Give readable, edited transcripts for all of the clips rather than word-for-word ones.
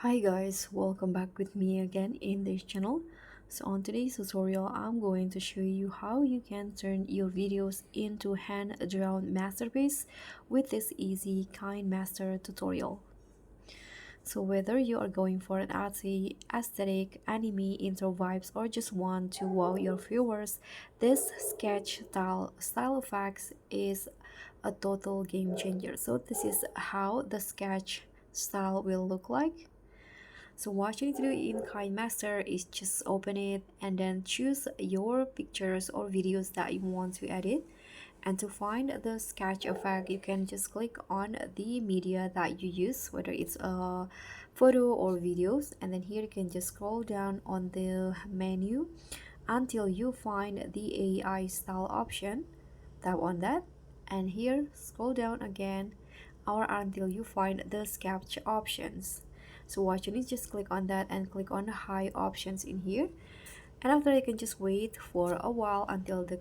Hi guys, welcome back with me again in this channel. So on today's tutorial, I'm going to show you how you can turn your videos into hand-drawn masterpiece with this easy KineMaster tutorial. So whether you are going for an artsy, aesthetic, anime, intro vibes, or just want to wow your viewers, this sketch style effects is a total game changer. So this is how the sketch style will look like. So what you need to do in KineMaster is just open it and then choose your pictures or videos that you want to edit. And to find the sketch effect, you can just click on the media that you use, whether it's a photo or videos. And then here you can just scroll down on the menu until you find the AI style option. Tap on that. And here, scroll down again or until you find the sketch options. So what you need, just click on that and click on the high options in here, and after you can just wait for a while until the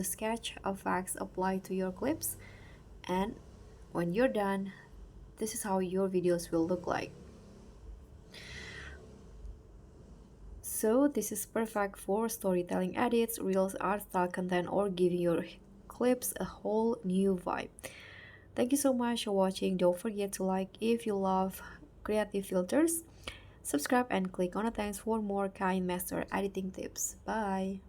sketch effects apply to your clips. And when you're done, this is how your videos will look like. So this is perfect for storytelling edits, reels, art style content, or giving your clips a whole new vibe. Thank you so much for watching. Don't forget to like if you love creative filters. Subscribe and click on the thanks for more KineMaster editing tips. Bye.